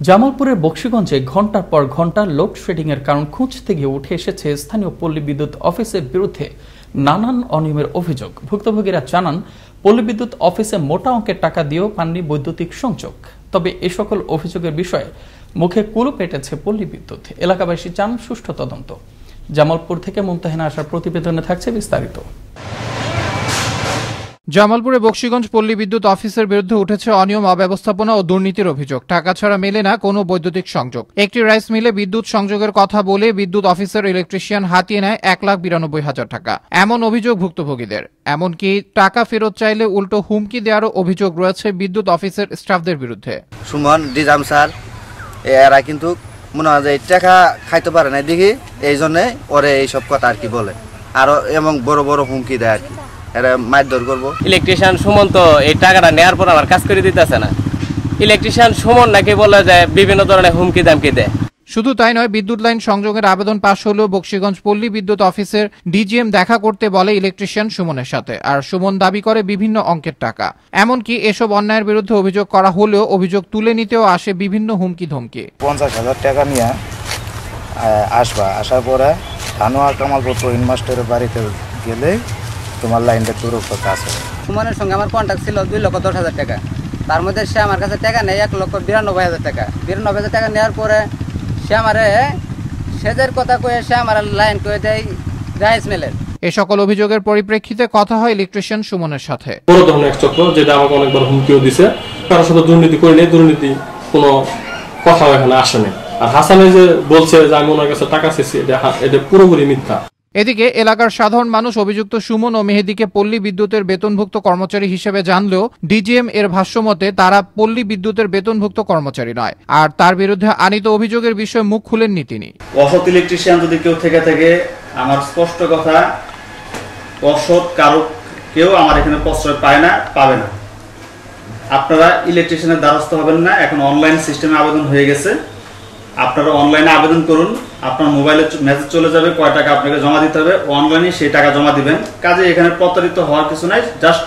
জামালপুরের বকশীগঞ্জে ঘণ্টার পর ঘণ্টা লোডশেডিং এর কারণ খুঁজতে গিয়ে উঠে এসেছে স্থানীয় পল্লী বিদ্যুৎ অফিসের বিরুদ্ধে নানান অনিয়মের অভিযোগ। ভুক্তভোগীরা জানান, পল্লী বিদ্যুৎ অফিসে মোটা অঙ্কের টাকা দিয়েও পাননি বৈদ্যুতিক সংযোগ। তবে এ সকল অভিযোগের বিষয়ে মুখে কুলু পেটেছে পল্লী বিদ্যুৎ। এলাকাবাসী চান সুষ্ঠু তদন্ত। জামালপুর থেকে মুমতাহিনা আসার প্রতিবেদনে থাকছে বিস্তারিত। জামালপুরে বকশীগঞ্জ পল্লী বিদ্যুৎ অফিসের বিরুদ্ধে উঠেছে অনিয়ম, অব্যবস্থাপনা ও দুর্নীতির অভিযোগ। টাকা ছাড়া মেলে না কোনো বৈদ্যুতিক সংযোগ। একটি রাইস মিলে বিদ্যুৎ সংযোগের কথা বলে বিদ্যুৎ অফিসের ইলেকট্রিশিয়ান হাতিয়ে নেয় ১,৯২,০০০ টাকা। এমন অভিযোগ ভুক্তভোগীদের। এমনকি টাকা ফেরত চাইলে উল্টো হুমকি দেওয়ারও অভিযোগ রয়েছে বিদ্যুৎ অফিসের স্টাফদের বিরুদ্ধে। সুমন ডিজাম স্যার এরা কিন্তু মনে হয় যে টাকা খাইতে পারে না, দেখি এই জন্য ওরে এইসব কথা আর কি বলে, আরো এবং বড় বড় হুমকি দেয় আর কি। ইলেকট্রিশিয়ান সুমন তো এই টাকাটা নেওয়ার পর আমার কাজ করে দিতেছে না। ইলেকট্রিশিয়ান সুমন নাকি বলে যায় বিভিন্ন ধরনের হুমকি দামকি দেয়। শুধু তাই নয়, বিদ্যুৎ লাইন সংযোগের আবেদন পাশ হলেও বকশীগঞ্জ পল্লী বিদ্যুৎ অফিসের ডিজিএম দেখা করতে বলে ইলেকট্রিশিয়ান সুমনের সাথে, আর সুমন দাবি করে বিভিন্ন অঙ্কের টাকা। এমনকি এসব অন্যায়ের বিরুদ্ধে অভিযোগ করা হলেও অভিযোগ তুলে নিতেও আসে বিভিন্ন হুমকি ধমকি। ৫০,০০০ টাকা নিয়ে আসার পরে ধানোয়া কামালপুর প্রবীণ মাস্টারের বাড়িতে গেলে তোমার লাইনটা পুরো কথা আছে। সুমনের সঙ্গে আমার কন্ট্যাক্ট ছিল ২,১০,০০০ টাকা। তার মধ্যে সে আমার কাছে টাকা নেয় ১,৯২,০০০ টাকা। ৯২,০০০ টাকা নেওয়ার পরে সে আমারে সেজের কথা কয়ে সে আমার লাইন করে দেয় রাইস মিলের। এ সকল অভিযোগের পরিপ্রেক্ষিতে কথা হয় ইলেকট্রিশিয়ান সুমনের সাথে। বড় ধরনের এক চক্র, যেটা আমাকে অনেকবার হুমকিও দিছে। কারোর সাথে দুর্নীতি করিনি, দুর্নীতি কোনো কথা এখানে আসেনি। আর হাসানে যে বলছে যে আমি ওনার কাছে টাকা চেয়েছি, এটা পুরোপুরি মিথ্যা। এদিকে এলাকার সাধারণ মানুষ অভিযুক্ত সুমন ও মেহেদীকে পল্লী বিদ্যুতের বেতনভুক্ত কর্মচারী হিসেবে জানলেও ডিজিএম এর ভাষ্যমতে তারা পল্লী বিদ্যুতের বেতনভুক্ত কর্মচারী নয়। আর তার বিরুদ্ধে আনিত অভিযোগের বিষয়ে মুখ খুলেননি তিনি। অসৎ ইলেকট্রিশিয়ান যদি কেউ থেকে থাকে, আমার স্পষ্ট কথা, অসৎ কারো কেউ আমার এখানে প্রশ্রয় পায় না, পাবে না। আপনারা ইলেকট্রিশিয়ানের দ্বারস্থ হবেন না। এখন অনলাইন সিস্টেমে আবেদন হয়ে গেছে, আপনারা অনলাইনে আবেদন করুন। আপনার মোবাইলে মেসেজ চলে যাবে কয় টাকা আপনাকে জমা দিতে হবে, অনলাইনে সেই টাকা জমা দিবেন। কাজে এখানে প্রতারিত হওয়ার কিছু নাই, জাস্ট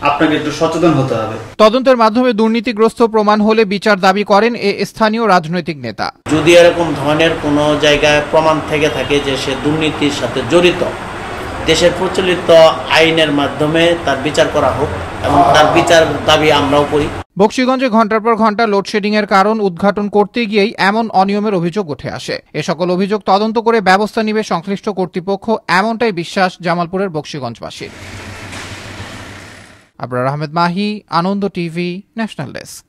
আপনাকে একটু সচেতন হতে হবে। তদন্তের মাধ্যমে দুর্নীতিগ্রস্ত প্রমাণ হলে বিচার দাবি করেন এ স্থানীয় রাজনৈতিক নেতা। যদি এরকম ধরনের কোনো জায়গায় প্রমাণ থেকে থাকে যে সে দুর্নীতির সাথে জড়িত, দেশের প্রচলিত আইনের মাধ্যমে তার বিচার করা হোক এবং তার বিচার দাবি আমরাও করি। বকশীগঞ্জে ঘণ্টার পর ঘণ্টা লোডশেডিং এর কারণ উদ্ঘাটন করতে গিয়েই এমন অনিয়মের অভিযোগ উঠে আসে। এ সকল অভিযোগ তদন্ত করে ব্যবস্থা নিবে সংশ্লিষ্ট কর্তৃপক্ষ, এমনটাই বিশ্বাস জামালপুরের বকশীগঞ্জবাসীর। আবরার আহমেদ মাহি, আনন্দ টিভি, ন্যাশনাল ডেস্ক।